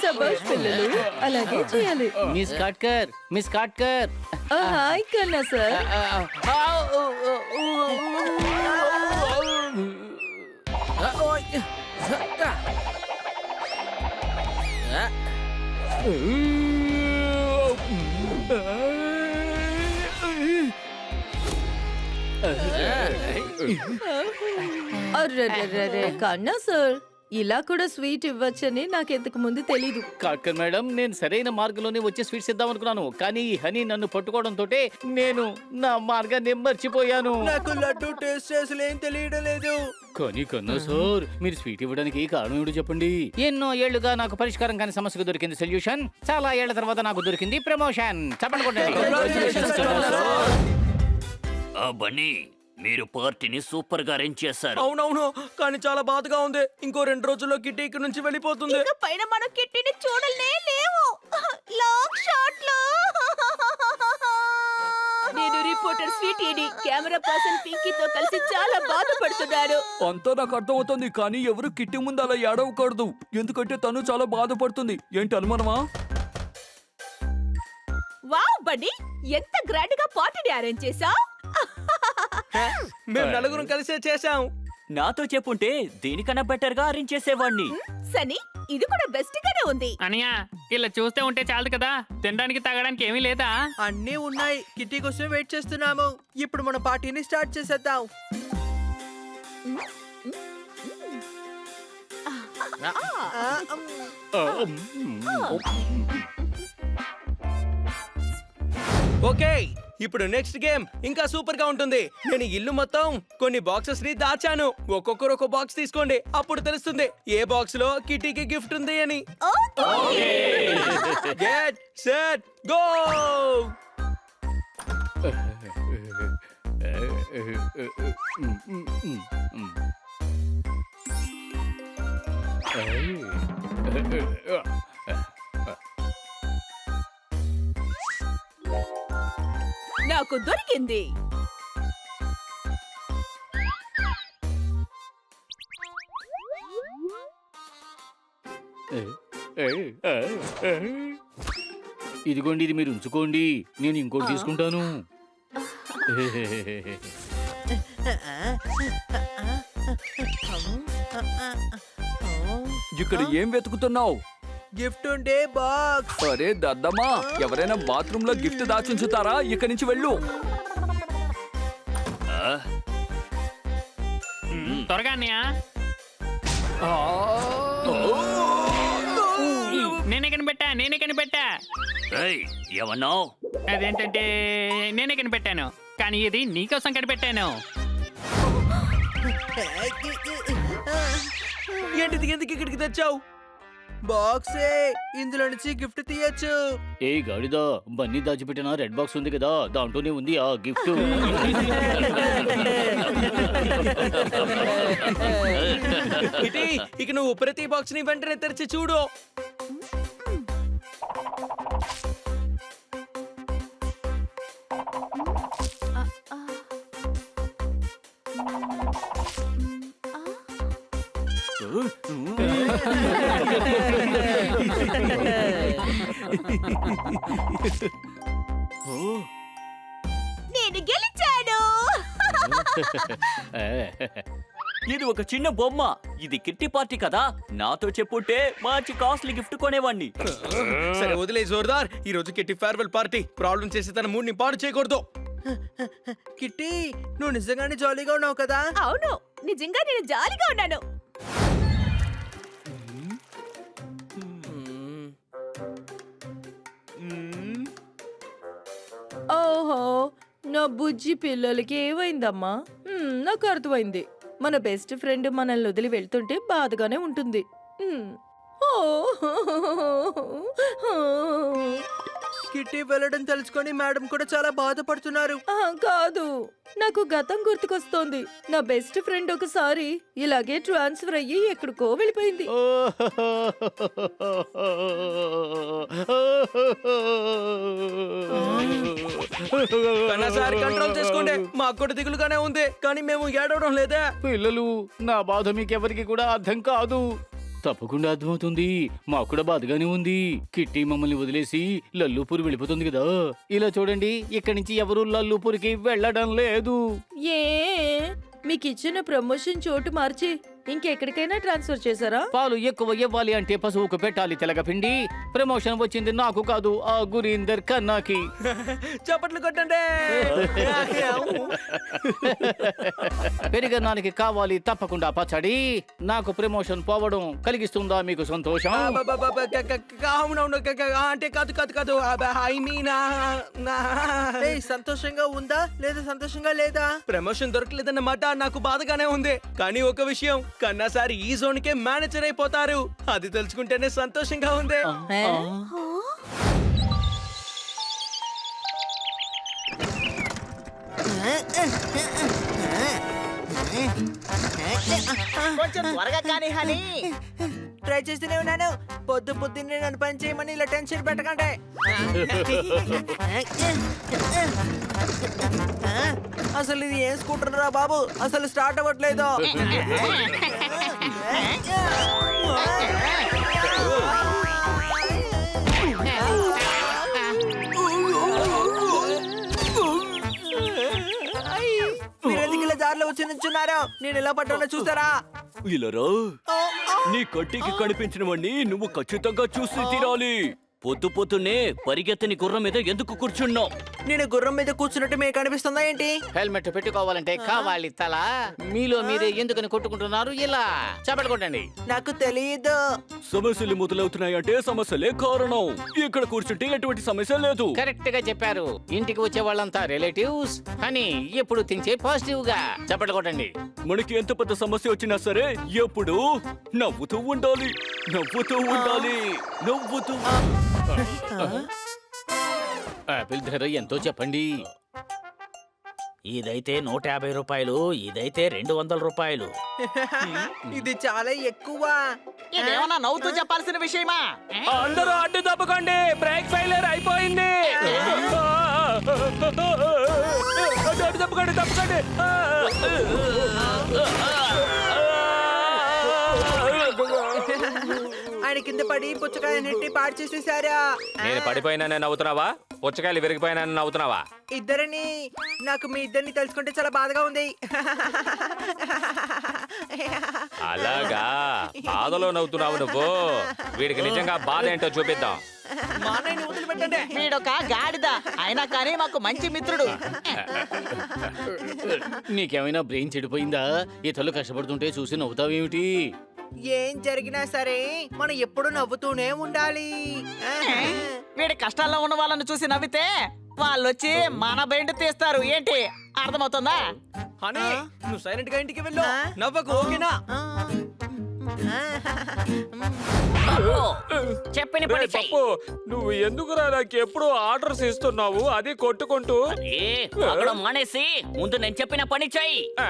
సబాష్ పిల్లలు, అలాగే చేయాలి. Miss Katkar, Miss Katkar. Hi కన్నా సార్. అర్రర్రర్రే కన్నా సార్, ఇలా కూడా స్వీట్ ఇవ్వచ్చని నాకెంతకు ముందు తెలీదు. కాట్కర్ మేడం, నేను సరైన మార్గంలోనే వచ్చి స్వీట్స్ ఇద్దాం అనుకున్నాను, కానీ ఈ హనీ నన్ను పట్టుకోవడంతో నేను నా మార్గాన్ని మర్చిపోయాను. నాకు లడ్డు టేస్ట్ చేసి ఏం తెలియడం లేదు. కానీ కన్నా సార్, మీరు స్వీట్ ఇవ్వడానికి కారణం ఏంటో చెప్పండి. ఎన్నో ఏళ్లుగా నాకు పరిష్కారం కాని సమస్యకు దొరికింది సొల్యూషన్. చాలా ఏళ్ల తర్వాత నాకు దొరికింది ప్రమోషన్. చెప్పండి బన్నీ, మీరు పార్టీని సూపర్ గా అరేంజ్ చేశారు. అవునవును, కానీ చాలా బాధగా ఉంది. ఇంకో 2 రోజుల్లో కిట్టి ఇక్కడ నుంచి వెళ్ళిపోతుంది. పైన మనం కిట్టిని చూడలే లేవు. లాంగ్ షాట్ లో నేను రిపోర్టర్ స్వీటీని, కెమెరా పర్సన్ పింకీతో కలిసి చాలా బాధపడుతున్నాను. అంతా నాకు అర్థమవుతుంది, కానీ ఎవరు కిట్టి ముందు అలా ఏడవకూడదు, ఎందుకంటే తను చాలా బాధపడుతుంది. ఏంటి అనుమానమా? వావ్ బన్నీ, ఎంత గ్రాండ్ గా పార్టీని అరేంజ్ చేశావ్. మేము నలుగురం కలిసే చేశాం. నాతో చెప్పుంటే దీనికన్నా బెటర్ గా అరేంజ్ చేసేవాడిని. సనీ, ఇది కూడా బెస్ట్ గానే ఉంది. అనియా, ఇలా చూస్తే ఉంటే చాలు కదా, తినడానికి తాగడానికి ఏమీ లేదా? అన్నీ ఉన్నాయి, కిట్టి కోసం వెయిట్ చేస్తున్నాము. ఇప్పుడు మన పార్టీని స్టార్ట్ చేసేద్దాం. ఓకే, ఇప్పుడు నెక్స్ట్ గేమ్ ఇంకా సూపర్ గా ఉంటుంది. నేను ఇల్లు మొత్తం కొన్ని బాక్సెస్ ని దాచాను. ఒక్కొక్కరు ఒక బాక్స్ తీసుకోండి, అప్పుడు తెలుస్తుంది ఏ బాక్స్ లో కిటీకి గిఫ్ట్ ఉంది అని. Get set go. నాకు దొరికింది. ఇదిగోండి, ఇది మీరు ఉంచుకోండి, నేను ఇంకోటి తీసుకుంటాను. ఇక్కడ ఏం వెతుకుతున్నావు? గిఫ్ట్ ఉంటే బాక్స్. అరే దద్దమ్మా, ఎవరైనా బాత్రూమ్ లో గిఫ్ట్ దాచుంచుతారా? ఇక్కడి నుంచి వెళ్ళు. త్వరగా అన్నయ్య. నేనే కనిపెట్టా. ఏమన్నావు? అదేంటంటే నేనే కనిపెట్టాను, కానీ ఇది నీకోసం కనిపెట్టాను. ఏంటిది, ఎందుకు ఇక్కడికి తెచ్చావు? బాక్సే, ఇందులో నుంచి గిఫ్ట్ తీయచ్చు. ఏ గాడిదా, బన్నీ దాచిపెట్టిన రెడ్ బాక్స్ ఉంది కదా, దాంట్లోనే ఉంది ఆ గిఫ్ట్. ఇక నువ్వు ప్రతి బాక్స్ ని వెంటనే తెరిచి చూడు. నేను గెలిచాను. ఇది ఒక చిన్న బొమ్మ. ఇది కిట్టి పార్టీ కదా, నాతో చెప్పుంటే మంచి కాస్ట్లీ గిఫ్ట్ కొనేవాడిని. సరే వదిలే జోర్దార్, ఈ రోజు కిట్టి ఫేర్వెల్ పార్టీ. ప్రాబ్లం చేసి తన మూడ్ ని పాడు చేయకూడదు. కిట్టి, నువ్వు నిజంగానే జాలీగా ఉన్నావు కదా? అవును, నిజంగా నేను జాలీగా ఉన్నాను. ఓహో, నా బుజ్జి పిల్లలకి ఏమైందమ్మా? నాకు అర్థమైంది. మన బెస్ట్ ఫ్రెండ్ మనల్ని వదిలి వెళ్తుంటే బాధగానే ఉంటుంది. కిట్టి వెళ్ళడం తెలుసుకొని మేడం కూడా చాలా బాధపడుతున్నారు. కాదు, నాకు గతం గుర్తుకొస్తోంది. నా బెస్ట్ ఫ్రెండ్ ఒకసారి ఇలాగే ట్రాన్స్ఫర్ అయ్యి ఎక్కడికో వెళ్ళిపోయింది. కన్నాసారి కంట్రోల్ చేసుకోండి. మాకు కూడా దిగులుగానే ఉంది, కానీ మేము ఏడవడం లేదా. పిల్లలు, నా బాధ మీకెవరికి కూడా అర్థం కాదు. తప్పకుండా అర్థమవుతుంది. మాకు కూడా బాధగానే ఉంది. కిట్టి మమ్మల్ని వదిలేసి లల్లూపూర్ వెళ్ళిపోతుంది కదా. ఇలా చూడండి, ఇక్కడి నుంచి ఎవరు లల్లూపూర్కి వెళ్ళడం లేదు. ఏ మీకు ఇచ్చిన ప్రమోషన్ చోటు మార్చి ఇంకెక్కడికైనా ట్రాన్స్ఫర్ చేశారా? పాలు ఎక్కువ ఇవ్వాలి అంటే పశువుకు పెట్టాలి తెలగపిండి. ప్రమోషన్ వచ్చింది నాకు కాదు, ఆ గురీందర్ కన్నాకి. చప్పట్లు కొట్టండి. పెరిగన్నానికి కావాలి తప్పకుండా పచ్చడి. నాకు ప్రమోషన్ పోవడం కలిగిస్తుందా మీకు సంతోషం? అవునవును, అంటే కాదు కాదు కాదు, ఐ మీన్ సంతోషంగా ఉందా లేదా సంతోషంగా లేదా? ప్రమోషన్ దొరకలేదన్నమాట. నాకు బాధగానే ఉంది, కానీ ఒక విషయం, కన్నా సార్ ఈ జోన్ కే మేనేజర్ అయిపోతారు. అది తెలుసుకుంటేనే సంతోషంగా ఉంది. ఏ? కొంచెం త్వరగా కానీ హనీ. ట్రై చేస్తూనే ఉన్నాను. పొద్దు పొద్దున్నే నన్ను పని చేయమని ఇలా టెన్షన్ పెట్టకండి. అసలు ఇది ఏం స్కూటర్ రా బాబు, అసలు స్టార్ట్ అవ్వట్లేదు. మీరెందుకు ఇలా దారిలో వచ్చి నిల్చున్నారు? నేను ఇలా పట్టుకున్నా చూస్తారా? ఇలారా, నీ కంటికి కనిపించినవన్నీ నువ్వు ఖచ్చితంగా చూసి తీరాలి. పొద్దు పొద్దున్నే పరిగెత్తని గుర్రం మీద ఎందుకు కూర్చున్నావు? నేను గుర్రం మీద కూర్చున్నట్టు మీకు కనిపిస్తుందా ఏంటి? హెల్మెట్ పెట్టుకోవాలంటే కావాలి తల. మీలో మీరే ఎందుకని కొట్టుకుంటున్నారు? ఇలా చెప్పడుకోండి. నాకు తెలియదు. సమస్యలు మొదలవుతున్నాయంటే సమస్యలే కారణం. ఇక్కడ కూర్చుంటే ఎటువంటి సమస్య లేదు. కరెక్ట్ గా చెప్పారు. ఇంటికి వచ్చే వాళ్ళంతా రిలేటివ్స్ అని ఎప్పుడు తించే పాజిటివ్ గా చెప్పడుకోండి. మనకి ఎంత పెద్ద సమస్య వచ్చినా సరే ఎప్పుడు నవ్వుతూ ఉండాలి, నవ్వుతూ ఉండాలి, నవ్వుతూ. ఆపిల్ ధర ఎంతో చెప్పండి. ఇదైతే 150 రూపాయలు, ఇదైతే 200 రూపాయలు. ఇది చాలా ఎక్కువ. ఇదేమన్నా నవ్వుతూ చెప్పాల్సిన విషయమా? అందరూ అడ్డు తప్పకండి, బ్రేక్ ఫెయిలియర్ అయిపోయింది. అడ్డు తప్పకండి, తప్పకండి. ఆయన కింద పడి పుచ్చకాయ నెట్టి పాడు చేసేసారా? నేను పడిపోయినా నవ్వుతున్నావా? పుచ్చకాయలు విరిగిపోయినా నవ్వుతున్నావా? ఇద్దరిని, నాకు మీ ఇద్దరిని తెలుసుకుంటే చాలా బాధగా ఉంది. అలాగా, బాధలో నవ్వుతున్నావు నువ్వు. వీడికి నిజంగా బాధ ఏంటో చూపిద్దాం. వీడొక గాడిద అయినా కానీ మాకు మంచి మిత్రుడు. నీకేమైనా బ్రెయిన్ చెడిపోయిందా? ఇతరులు కష్టపడుతుంటే చూసి నవ్వుతావేమిటి? ఏం జరిగినా సరే మనం ఎప్పుడు నవ్వుతూనే ఉండాలి. వీడి కష్టాల్లో ఉన్న వాళ్ళని చూసి నవ్వితే వాళ్ళొచ్చి మన బెండ్ తీస్తారు. ఏంటి అర్థమవుతుందా? హనీ, నువ్వు సైలెంట్ గా ఇంటికి వెళ్ళు. నవ్వకు, ఓకేనా? చెప్పిన పని చెయ్. పప్పు, నువ్వు ఎందుకురా నాకు ఎప్పుడు ఆర్డర్స్ ఇస్తున్నావు? అది కొట్టుకుంటూ. ఏ, వాగడం మానేసి ముందు నేను చెప్పిన పని చెయ్యి. ఆ,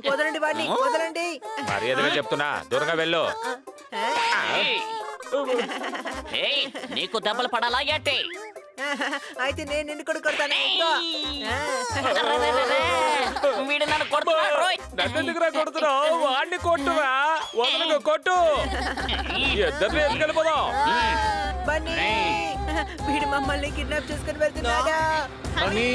వదలండి వాడిని, వదలండి. మర్యాదగా చెప్తున్నా, దూరంగా వెళ్ళు. ఏయ్, నీకు దెబ్బలు పడాలా ఏంటి? అయితే నేను నిన్ను కూడా కొడతాను. వీడు నన్ను కొడుతున్నాడు రోయ్. నన్నెందుకురా కొడుతున్నావు? వాడిని కొట్టురా, వదలకు కొట్టు. ఇద్దరిని ఎత్తుకెళ్ళిపోదాం. బన్నీ, వీడు మమ్మల్ని కిడ్నాప్ చేసుకుని వెళ్తున్నాడా? అని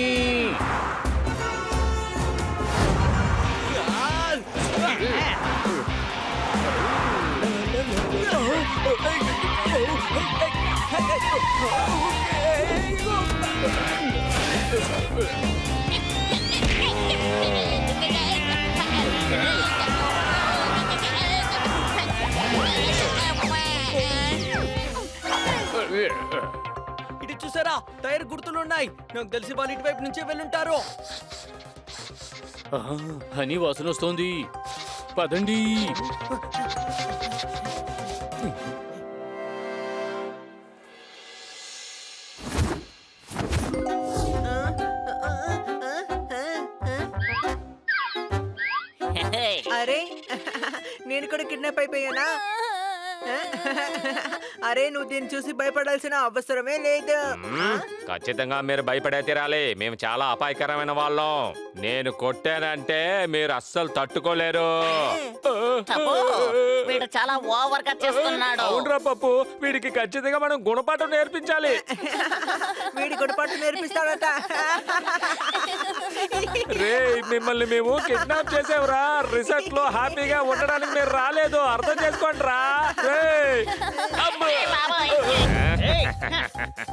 ఇటు చూసారా, టైర్ గుర్తులు ఉన్నాయి. నాకు తెలిసి వాళ్ళు ఇటువైపు నుంచే వెళ్ళుంటారు. హనీ వాసన వస్తోంది. పదండి. అరే నేను కూడా కిడ్నాప్ అయిపోయానా? అరే నువ్వు దీన్ని చూసి భయపడాల్సిన అవసరమే లేదు. ఖచ్చితంగా మీరు భయపడే తీరాలి. మేము చాలా అపాయకరమైన వాళ్ళం. నేను కొట్టానంటే మీరు అస్సలు తట్టుకోలేరు. వీడు చాలా ఓవర్ గా చేస్తున్నాడు. అవునరా పప్పు, వీడికి ఖచ్చితంగా మనం గుణపాఠం నేర్పించాలి. వీడి గుడిపాటు నేర్పిస్తాడట. రే మిమ్మల్ని మేము కిడ్నాప్ చేసేవరా. రిసార్ట్ లో హ్యాపీగా ఉండడానికి మీరు రాలేదు. అర్థం చేసుకోండి రా.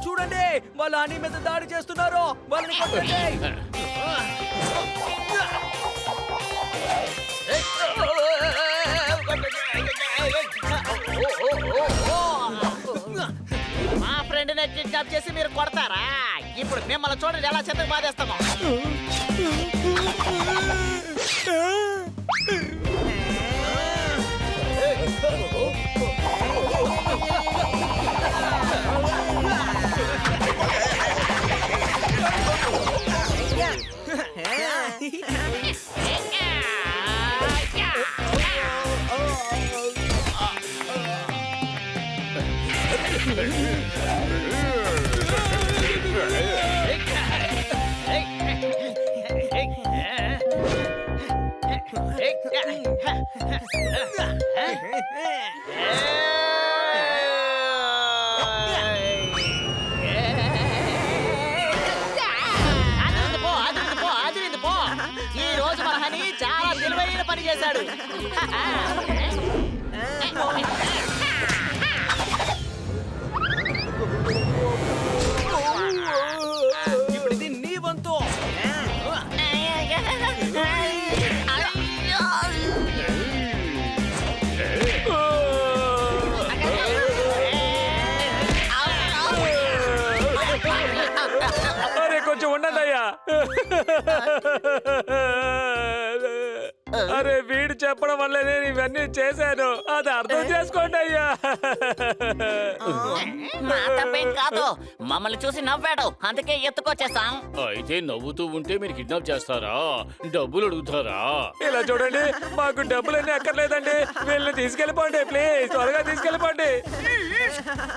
చూడండి, వాళ్ళు హనీ మీద దాడి చేస్తున్నారు. వాళ్ళని కొట్టండి. మా ఫ్రెండ్ ని కిడ్నాప్ చేసి మీరు కొడతారా? ఇప్పుడు మిమ్మల్ని చూడండి ఎలా చెత్తకు బాధేస్తామో. ఈ రోజు మన హనీ చాలా తెలివైన పని చేశాడు. ఇప్పుడు ఇది నీ వంతు. అరే కొంచెం ఉండండి అయ్యా. అరే వీడు చెప్పడం వల్ల నేను ఇవన్నీ చేశాను. అది అర్థం చేసుకోండి అయ్యా. మా తప్పేం కాదు, మమ్మల్ని చూసి నవ్వాడు, అందుకే ఎత్తుకొచ్చేసాం. అయితే నవ్వుతూ ఉంటే మీరు కిడ్నాప్ చేస్తారా? డబ్బులు అడుగుతారా? ఇలా చూడండి, మాకు డబ్బులన్నీ అక్కర్లేదండి. వీళ్ళని తీసుకెళ్ళిపోండి ప్లీజ్, త్వరగా తీసుకెళ్ళిపోండి.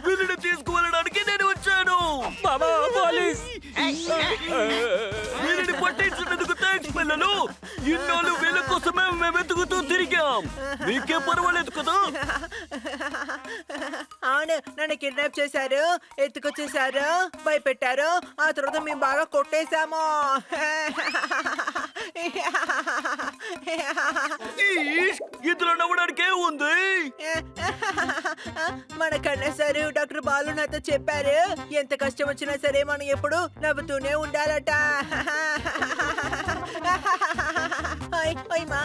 వీళ్ళని తీసుకువెళ్ళడానికి నేను వచ్చాను. బాబా పోలీస్. వీళ్ళని పట్టించినందుకు థ్యాంక్స్ పిల్లలు. ఇన్నాళ్ళు వీళ్ళ కోసమే మేము వెతుకుతూ తిరిగాం. మీకే పర్వాలేదు కదా? అవును, నన్ను కిడ్నాప్ చేశారు, ఎత్తుకొచ్చేసారు, భయపెట్టారు. ఆ తర్వాత మేము బాగా కొట్టేశాము. ఇందులో నవ్వడానికే ఉంది. మన కన్నా సార్ డాక్టర్ బాలు నాతో చెప్పారు, ఎంత కష్టం వచ్చినా సరే మనం ఎప్పుడు నవ్వుతూనే ఉండాలట. ఓయ్, ఓయ్ మా.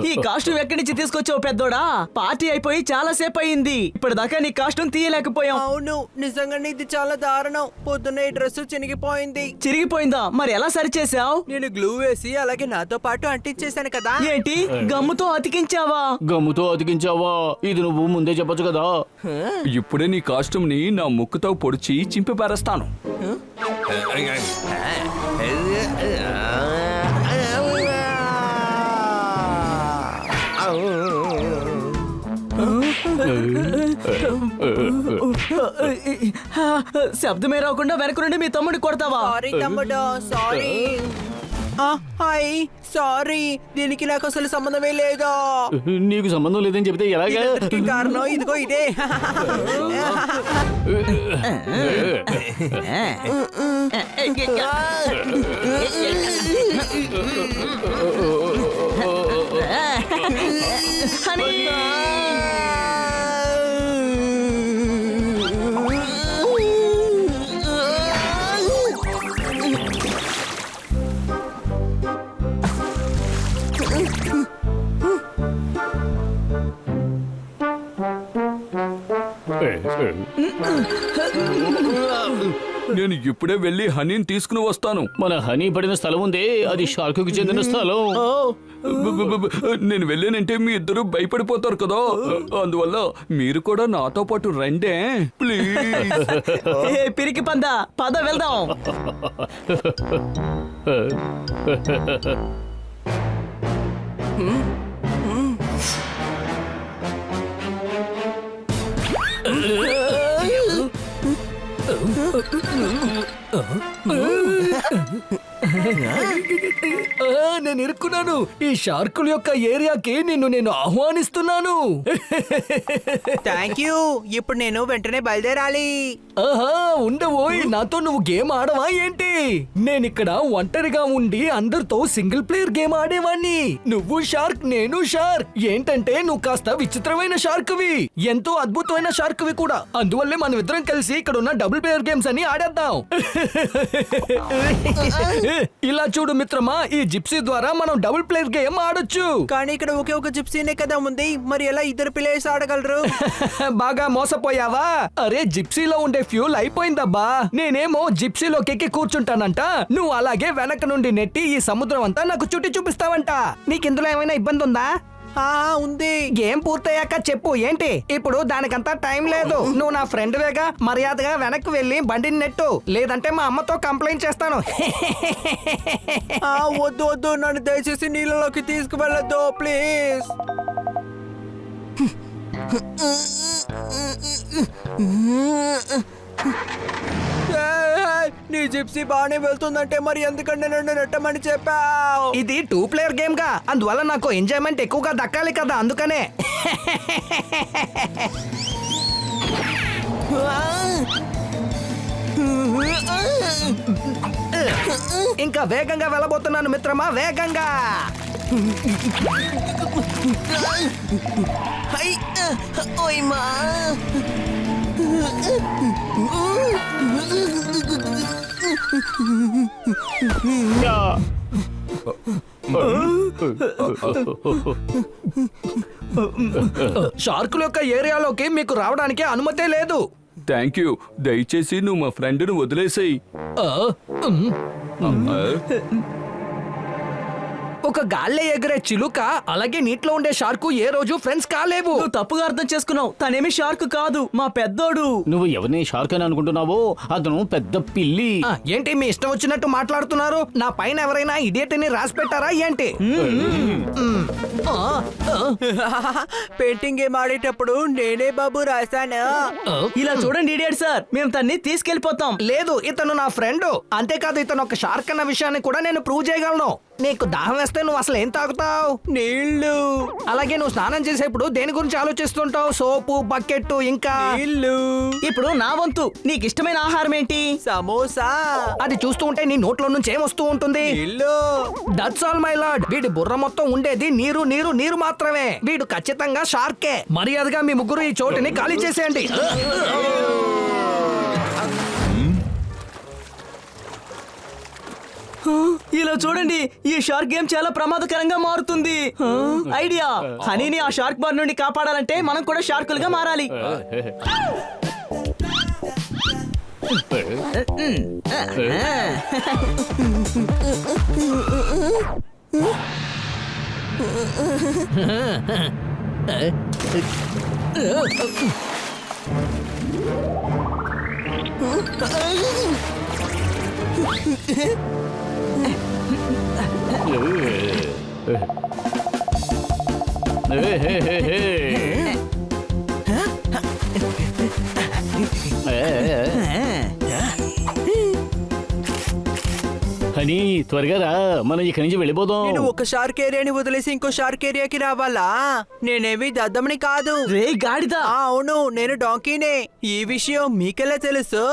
ఈ కాస్ట్యూమ్ ఎక్కడి నుంచి తీసుకొచ్చావు పెద్దోడా? పార్టీ అయిపోయి చాలా సేపు అయింది, ఇప్పటిదాకా నీ కాస్ట్యూమ్ తీయలేకపోయాం. అవును, నిజంగానే ఇది చాలా దారుణం. పొద్దున్న ఈ డ్రెస్ చినిగిపోయింది. చిరిగిపోయిందా? మరి ఎలా సరిచేసావు? నేను గ్లూ వేసి అలాగే నాతో పాటు అంటించేశాను కదా. ఏంటి, గమ్ముతో అతికించావా? గమ్ముతో అతికించావా? ఇది నువ్వు ముందే చెప్పొచ్చు కదా. ఇప్పుడే నీ కాస్ట్యూమ్ ని నా ముక్కుతో పొడిచి చింపి పారేస్తాను. శబ్దమే రాకుండా వెనక నుండి మీ తమ్ముడిని కొడతావా? సారీ తమ్ముడు, సారీ. Hi, sorry. దీనికి నాకు అసలు సంబంధమే లేదు. నీకు సంబంధం లేదని చెప్తే ఎలాగా? ఇదంతటికీ కారణం ఇదిగో ఇదే. హనీ! నేను ఇప్పుడే వెళ్ళి హనీని తీసుకుని వస్తాను. మన హనీ పడిన స్థలం ఉందే, అది షార్కుకి చెందిన స్థలం. నేను వెళ్ళానంటే మీ ఇద్దరు భయపడిపోతారు కదా, అందువల్ల మీరు కూడా నాతో పాటు రండే ప్లీజ్. ఏ పిరికి పందా, పద వెళ్దాం. నేను ఇరుక్కున్నాను. ఈ షార్కుల యొక్క ఏరియాకి నేను ఆహ్వానిస్తున్నాను. Thank you. ఇప్పుడు నేను వెంటనే బయలుదేరాలి. ఆహా, ఉండబోయ్, నాతో నువ్వు గేమ్ ఆడవా ఏంటి? నేనిక్కడ ఒంటరిగా ఉండి అందరితో సింగిల్ ప్లేయర్ గేమ్ ఆడేవాణ్ణి. నువ్వు షార్క్, నేను షార్క్. ఏంటంటే నువ్వు కాస్త విచిత్రమైన షార్క్వి, ఎంతో అద్భుతమైన షార్క్వి కూడా. అందువల్లే మనం ఇద్దరం కలిసి ఇక్కడ ఉన్న డబుల్ ప్లేయర్ గేమ్స్ అని ఆడేద్దాం. ఇలా చూడు మిత్రమా, ఈ జిప్సీ ద్వారా మనం డబుల్ ప్లేయర్ గేమ్ ఆడొచ్చు. కానీ ఇక్కడ ఒకే ఒక జిప్సీనే కదా ఉంది, మరి ఎలా ఇద్దరు ప్లేయర్స్ ఆడగలరు? బాగా మోసపోయావా? అరే, జిప్సీలో ఉండే ఫ్యూల్ అయిపోయిందబ్బా. నేనేమో జిప్సీలోకి ఎక్కి కూర్చుంటానంట, నువ్వు అలాగే వెనక నుండి నెట్టి ఈ సముద్రం అంతా నాకు చుట్టి చూపిస్తావంట. నీకిందులో ఏమైనా ఇబ్బంది ఉందా? ఉంది. గేమ్ పూర్తయ్యాక చెప్పు. ఏంటి? ఇప్పుడు దానికంతా టైం లేదు. నువ్వు నా ఫ్రెండ్ వేగా, మర్యాదగా వెనక్కి వెళ్ళి బండిని నెట్టు, లేదంటే మా అమ్మతో కంప్లైంట్ చేస్తాను. వద్దు వద్దు, నన్ను దయచేసి నీళ్ళలోకి తీసుకువెళ్ళొద్దు ప్లీజ్. నీ జిప్సీ బాగానే వెళ్తుందంటే మరి ఎందుకంటే నన్ను నెట్టమని చెప్పావు? ఇది 2 ప్లేయర్ గేమ్ గా, అందువల్ల నాకు ఎంజాయ్మెంట్ ఎక్కువగా దక్కాలి కదా, అందుకనే. ఇంకా వేగంగా వెళ్ళబోతున్నాను మిత్రమా, వేగంగా. షార్కుల యొక్క ఏరియాలోకి మీకు రావడానికి అనుమతే లేదు. Thank you. దయచేసి నువ్వు మా ఫ్రెండ్ను వదిలేసేయి. ఒక గాల్లో ఎగిరే చిలుక, అలాగే నీటిలో ఉండే షార్కు ఏ రోజు ఫ్రెండ్స్ కాలేవు. నువ్వు తప్పుగా అర్థం చేసుకున్నావు. తనేమి షార్క్ కాదు, మా పెద్దోడు. నువ్వు ఎవరిని షార్క్ అని అనుకుంటున్నావో, అతను పెద్ద పిల్లి. ఏంటి మీ ఇష్టం వచ్చినట్టు మాట్లాడుతున్నారు? నా పైన ఎవరైనా ఇడియట్ అని రాసి పెట్టారా ఏంటి? పెయింటింగ్ గేమ్ ఆడేటప్పుడు నేనే బాబు రాశాను. ఇలా చూడండి ఇడియట్ సార్, మేము తన్ని తీసుకెళ్లిపోతాం. లేదు, ఇతను నా ఫ్రెండ్. అంతేకాదు, ఇతను ఒక షార్క్ అన్న విషయాన్ని కూడా నేను ప్రూవ్ చేయగలను. నీకు దాహం వేస్తే నువ్వు అసలు ఏం తాగుతావు? నీళ్లు. అలాగే నువ్వు స్నానం చేసేప్పుడు దేని గురించి ఆలోచిస్తుంటావు? సోపు, బకెట్, ఇంకా నీళ్లు. ఇప్పుడు నా వంతు. నీకు ఇష్టమైన ఆహారం ఏంటి? సమోసా. అది చూస్తూ ఉంటే నీ నోట్లో నుంచి ఏమొస్తూ ఉంటుంది? నీళ్లు. That's all my lord. వీడి బుర్ర మొత్తం ఉండేది నీరు నీరు నీరు మాత్రమే. వీడు ఖచ్చితంగా షార్కే. మర్యాదగా మీ ముగ్గురు ఈ చోటుని ఖాళీ చేసేయండి. ఇలా చూడండి, ఈ షార్క్ గేమ్ చాలా ప్రమాదకరంగా మారుతుంది. ఐడియా, హనీని ఆ షార్క్ బార్ నుండి కాపాడాలంటే మనం కూడా షార్కులుగా మారాలి. హనీ, త్వరగా రా, మనం ఇక్కడి నుంచి వెళ్ళిపోదాం. నేను ఒక షార్క్ ఏరియాని వదిలేసి ఇంకో షార్క్ ఏరియాకి రావాలా? నేనేవి దద్దమని కాదు. రే గాడిద. అవును, నేను డాంకీనే. ఈ విషయం మీకెలా తెలుసు?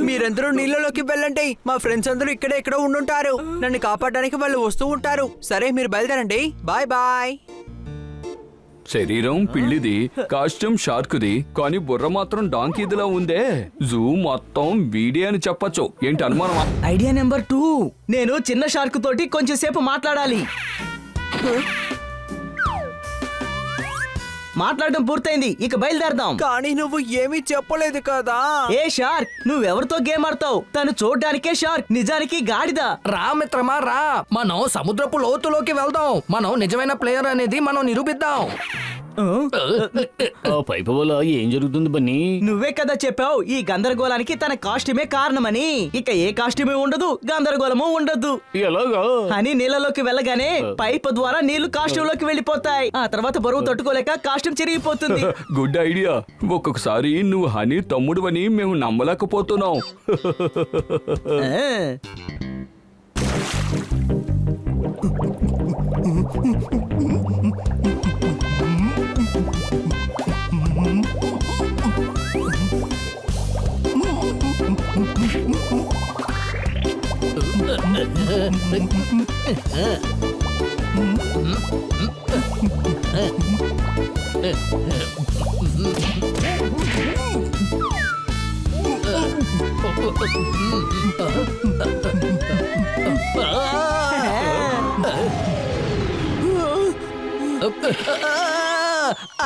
మీరందరూ నీళ్ళలోకి వెళ్ళండి. మా ఫ్రెండ్స్ అందరూ ఇక్కడే ఎక్కడో ఉండుంటారు. నన్ను కాపాడడానికి వాళ్ళు వస్తూ ఉంటారు. సరే, మీరు బయలుదేరండి. Bye bye. శరీరం పిల్లిది, కాస్ట్యూమ్ షార్క్ది, కానీ బుర్ర మాత్రం డాంకీదిలా ఉందే. జూ మొత్తం వీడే అని చెప్పొచ్చు. ఏంటి అనుమానమా? Idea number 2. నేను చిన్న షార్క్ తోటి కొంచెం సేపు మాట్లాడాలి. మాట్లాడడం పూర్తయింది, ఇక బయలుదేరదాం. కానీ నువ్వు ఏమీ చెప్పలేదు కదా. ఏ షార్క్, నువ్వెవరితో గేమ్ ఆడతావు? తను చూడ్డానికే షార్క్, నిజానికి గాడిద. రా మిత్రమా రా, మనం సముద్రపు లోతులోకి వెళ్దాం. మనం నిజమైన ప్లేయర్ అనేది మనం నిరూపిద్దాం. ఆ పైపు వల్ల ఏం జరుగుతుంది బన్నీ? నువ్వే కదా చెప్పావు ఈ గందరగోళానికి తన కాస్ట్యూమే కారణమని. ఇక ఏ కాస్ట్యూమే ఉండదు, గందరగోళము ఉండదు. ఎలాగా? హనీ నీళ్ళలోకి వెళ్ళగానే పైపు ద్వారా నీళ్లు కాస్ట్యూమ్ లోకి వెళ్ళిపోతాయి. ఆ తర్వాత బరువు తట్టుకోలేక కాస్ట్యూమ్ చిరిగిపోతుంది. Good idea. ఒక్కొక్కసారి నువ్వు హనీ తమ్ముడువని మేము నమ్మలేకపోతున్నాం. ఆ.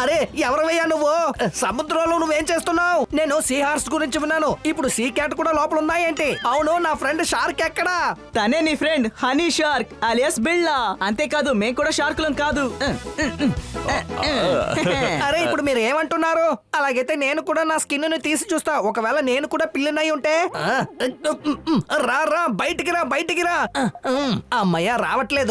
అరే ఎవరవయ్యా నువ్వు? సముద్రంలో నువ్వేం చేస్తున్నావు? నేను సీ హార్స్ గురించి విన్నాను. ఇప్పుడు సీ క్యాట్ కూడా లోపల ఉన్నాయేంటి? అవును, నా ఫ్రెండ్ షార్క్ ఎక్కడా? తనే నీ friend honey shark alias Billa. అంతేకాదు మేం కూడా షార్కులం కాదు. అరే ఇప్పుడు మీరు ఏమంటున్నారు? అలాగైతే నేను కూడా నా స్కిన్ ని తీసి చూస్తా. ఒకవేళ నేను కూడా పిల్లనై ఉంటే రా రా, బయటికి రా, బయటికి రా. అమ్మయ్య రావట్లేదు.